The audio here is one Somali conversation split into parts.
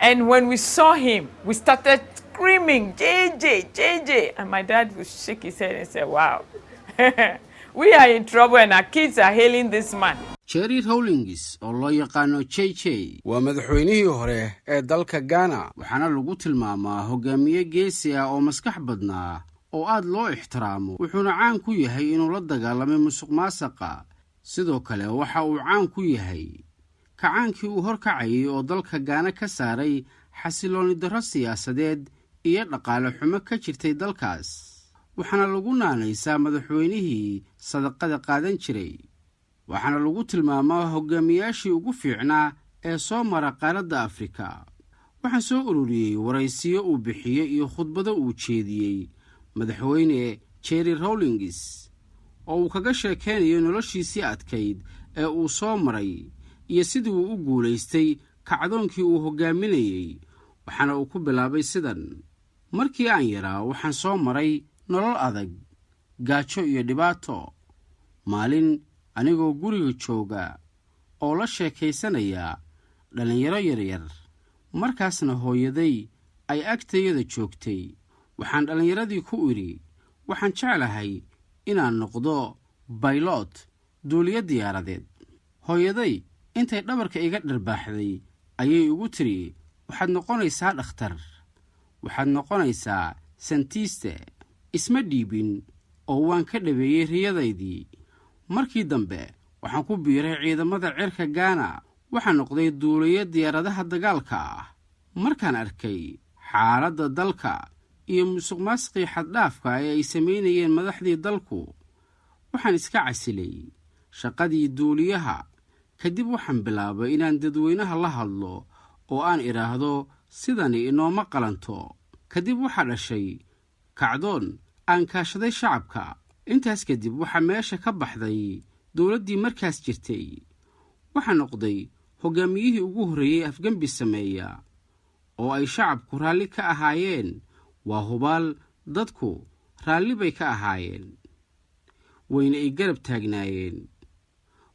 And when we saw him, we started screaming, JJ, JJ. And my dad would shake his head and say, wow, we are in trouble and our kids are hailing this man. Rawlings oo loo yaqaano JJ waa madaxweynihii hore ee dalka Ghana waxaana lagu tilmaamaa hogaamiye geesi ah oo maskax badnaa oo aad loo ixtiraamo wuxuuna caan ku yahay inuu la dagaalamay musuqmaasuqa sidoo kale waxa uu caan ku yahay kacaankii uu horkacayay oo dalka Ghana ka saaray xasilooni darro siyaasadeed iyo dhaqaale xumo ka jirtay dalkaas waxaana lagu naanaysaa madaxweynihii sadaqada qaadan jiray waxaana lagu tilmaamaa hogaamiyaashii ugu fiicnaa ee soo mara qaaradda Afrika waxaan soo ururiyay waraysiyo uu bixiyay iyo khudbado uu jeediyay madaxweyne Rawlings oo uu kaga sheekeynayo noloshiisii adkayd ee uu soo maray iyo siduu u guulaystay kacdoonkii uu hogaaminayey waxaana uu ku bilaabay sidan markii aan yaraa waxaan soo maray nolol adag gaajo iyo dhibaato maalin anigoo guriga jooga oo la sheekaysanaya dhalinyaro yaryar markaasna hooyaday ay agtayada joogtay waxaan dhalinyaradii ku iri waxaan jeclahay inaan noqdo pilot duuliye diyaaradeed hooyaday intay dhabarka iga dharbaaxday ayay ugu tiri waxaad noqonaysaa dhakhtar waxaad noqonaysaa scientist isma dhiibin oo waan ka dhabeeyay riyadaydii markii dambe waxaan ku biiray ciidamada cirka Ghana waxaan noqday duuliye diyaaradaha dagaalka ah markaan arkay xaaladda dalka iyo musuqmaasuqii xad dhaafka ee ay sameynayeen madaxdii dalku waxaan iska casilay shaqadii duuliyaha kadib waxaan bilaabay inaan dadweynaha la hadlo oo aan iraahdo sidani inooma qalanto kadib waxa dhashay kacdoon aan kaashaday shacabka intaas kadib waxa meesha ka baxday dawladdii markaas jirtay waxa noqday hogaamiyihii ugu horeeyay afgambi sameeya oo ay shacabku raalli ka ahaayeen waa hubaal dadku raalli bay ka ahaayeen wayna ay garab taagnaayeen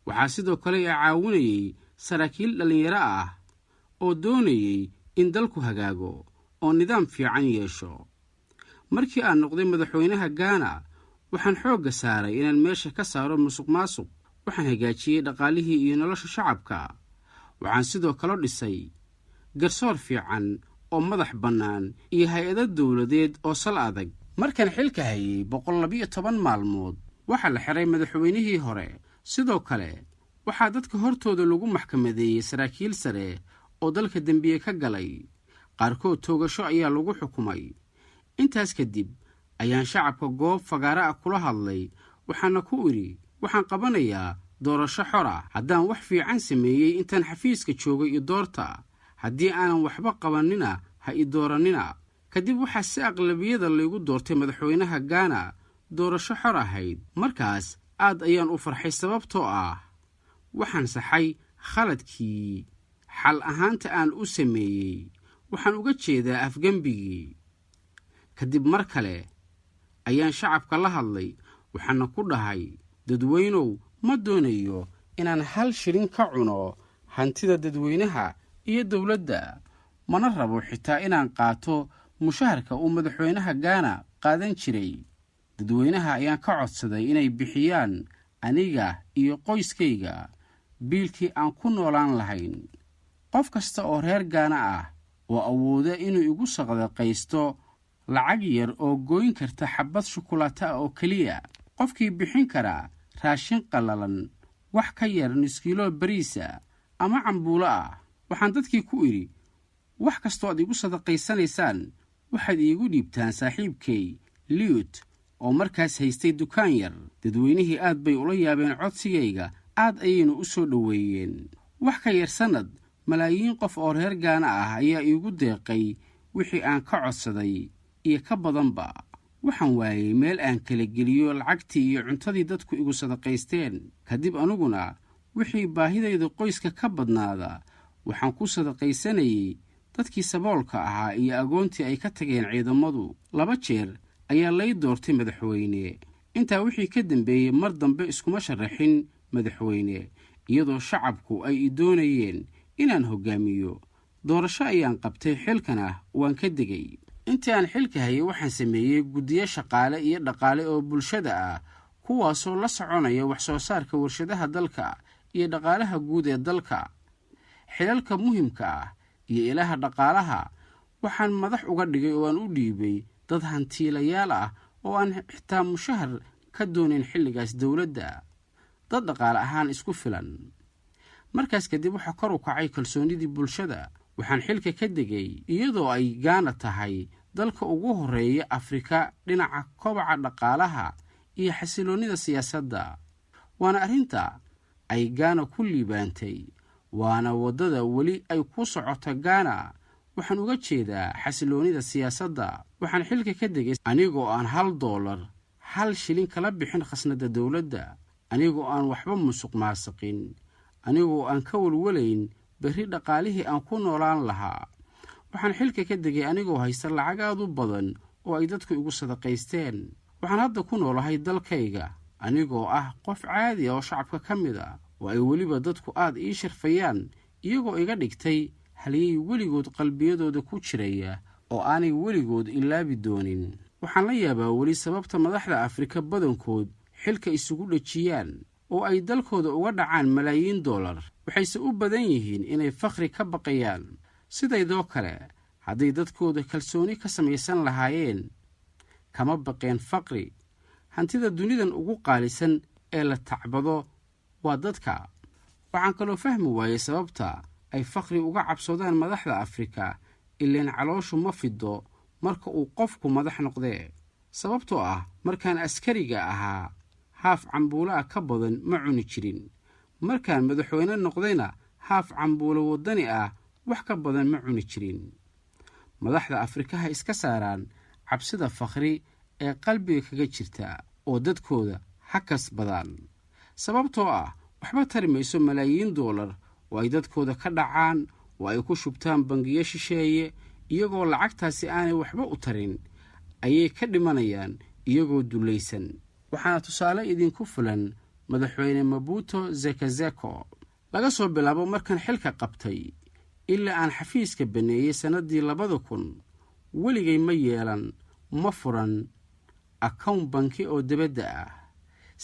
waxaa sidoo kale ay caawinayay saraakiil dhalinyaro ah oo doonayay in dalku hagaago oo nidaam fiican yeesho markii aan noqday madaxweynaha Ghana waxaan xoogga saaray inaan meesha ka saaro musuqmaasuq waxaan hagaajiyay dhaqaalihii iyo nolosha shacabka waxaan sidoo kale dhisay garsoor fiican oo madax bannaan iyo hay'ado dawladeed oo sal adag markaan xilka hayay 112 maalmood waxa la xiray madaxweynihii hore sidoo kale waxaa dadka hortooda lagu maxkamadeeyay saraakiil sare oo dalka dambiye ka galay qaarkood toogasho ayaa lagu xukumay intaas kadib ayaan shacabka goob fagaara ah kula hadlay waxaana ku iri waxaan qabanayaa doorasho xor ah haddaan wax fiican sameeyey intaan xafiiska joogay iyo doorta haddii aanan waxba qabanina ha i dooranina kadib waxaa si aqlabiyada laygu doortay madaxweynaha Ghana doorasho xor ahayd markaas aad ayaan u farxay sababtoo ah waxaan saxay khaladkii xal ahaanta aan u sameeyey waxaan uga jeedaa afgambigii kadib mar kale ayaan shacabka la hadlay waxaana ku dhahay dadweynow ma doonayo inaan hal shilin ka cuno hantida dadweynaha iyo dawladda mana rabo xitaa inaan qaato mushaharka uu madaxweynaha Ghana qaadan jiray dadweynaha ayaan ka codsaday inay bixiyaan aniga iyo qoyskayga biilkii aan ku noolaan lahayn qof kasta oo reer Ghana ah oo awooda inuu igu sadaqaysto lacag yar oo gooyn karta xabad shukulaato ah oo kaliya qofkii bixin kara raashin qalalan wax ka yar nus kiilo bariis ama cambuulo ah waxaan dadkii ku iri wax kasta oo igu sadaqaysanaysaan waxaad iigu dhiibtaan saaxiibkay Liut oo markaas haystay dukaan yar dadweynihii aad bay ula yaabeen codsigayga aad ayaynu u soo dhaweeyeen wax ka yar sanad malaayiin qof oo reer Ghana ah ayaa iigu deeqay wixii aan ka codsaday iyo ka badanba waxaan waayay meel aan kala geliyo lacagtii iyo cuntadii dadku igu sadaqaysteen kadib aniguna wixii baahidayda qoyska ka badnaada waxaan ku sadaqaysanayay dadkii saboolka ahaa iyo agoontii ay ka tageen ciidamadu 2 jeer ayaa lay doortay madaxweyne intaa wixii ka dambeeyay mar dambe iskuma sharaxin madaxweyne iyadoo shacabku ay doonayeen inaan hogaamiyo doorasho ayaan qabtay xilkana waan ka degay intii aan xilka hayay waxaan sameeyey guddiyo shaqaale iyo dhaqaale oo bulshada ah kuwaasoo la soconaya wax soo saarka warshadaha dalka iyo dhaqaalaha guud ee dalka xilalka muhiimka ah iyo ilaha dhaqaalaha waxaan madax uga dhigay oo aan u dhiibay dad hantiilayaal ah oo aan xitaa mushahar ka doonin xilligaas dawladda dad dhaqaale ahaan isku filan markaas kadib waxaa kor u kacay kalsoonidii bulshada waxaan xilka ka degay iyadoo ay Ghana tahay dalka ugu horeeya Afrika dhinaca kobaca dhaqaalaha iyo xasiloonida siyaasadda waana arrinta ay Ghana ku liibaantay waana wadada weli ay ku socoto Ghana waxaan uga jeedaa xasiloonida siyaasadda waxaan xilka ka degay anigoo aan $1 hal shilin kala bixin khasnada dawladda anigoo aan waxba musuq maasuqin anigoo aan ka walwalayn berri dhaqaalihii aan ku noolaan lahaa waxaan xilka ka degay anigoo haysta lacag aad u badan oo ay dadku igu sadaqaysteen waxaan hadda ku noolahay dalkayga anigoo ah qof caadi ah oo shacabka ka mid ah oo ay weliba dadku aad ii sharfayaan iyagoo iga dhigtay haliyey weligood qalbiyadooda ku jiraya oo aanay weligood ilaabi doonin waxaan la yaabaa weli sababta madaxda Afrika badankood xilka isugu dhajiyaan oo ay dalkooda uga dhacaan malaayiin $, waxayse u badan yihiin inay faqri ka baqayaan sidaydoo kale hadday dadkooda kalsooni ka samaysan lahaayeen kama baqeen faqri hantida dunidan ugu qaalisan ee la tacbado waa dadka waxaan kaloo fahmi waayey sababta ay faqri uga cabsadaan madaxda Afrika ileen calooshu ma fido marka uu qofku madax noqdee sababtoo ah markaan askariga ahaa haaf cambuula ka badan ma cuni jirin markaan madaxweyne noqdayna haaf cambuula wadani ah wax ka badan ma cuni jirin madaxda Afrikaha iska saaraan cabsida faqri ee qalbiga kaga jirta oo dadkooda ha kasbadaan sababtoo ah waxba tari mayso malaayiin $, oo ay dadkooda ka dhacaan oo ay ku shubtaan bangiyo shisheeye iyagoo lacagtaasi aanay waxba u tarin ayay ka dhimanayaan iyagoo dulaysan waxaana tusaale idinku filan madaxweyne Mabuto Sese Seko laga soo bilaabo markan xilka qabtay ilaa aan xafiiska baneeyay sanadii 2000 weligay ma yeelan ma furan account banki oo dibadda ah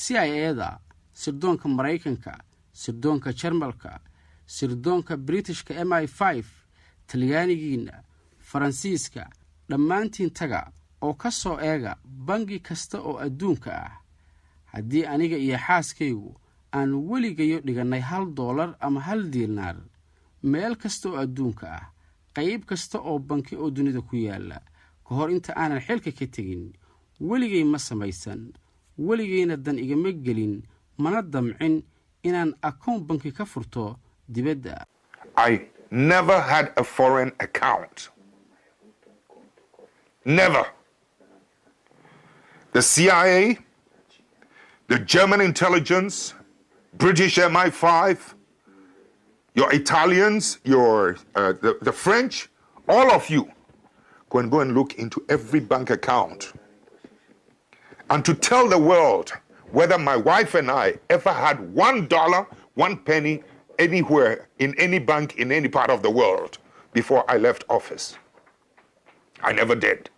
CIA-da sirdoonka Mareykanka sirdoonka Jarmalka sirdoonka Britishka MI5 Talyaanigiina Faransiiska dhammaantiin taga oo ka soo eega bangi kasta oo adduunka ah haddii aniga iyo xaaskaygu aan weligayo dhiganay $1 ama $1 meel kasta oo adduunka ah qayb kasta oo banki oo dunida ku yaala ka hor inta aanan xilka ka tegin weligay ma samaysan weligayna dan igama gelin mana damcin inaan account banki ka furto dibadda I never had a foreign account. Never. The CIA, the German intelligence, British MI5, your Italians, the French, all of you go and look into every bank account. And to tell the world whether my wife and I ever had $1, 1 penny anywhere in any bank in any part of the world before I left office. I never did.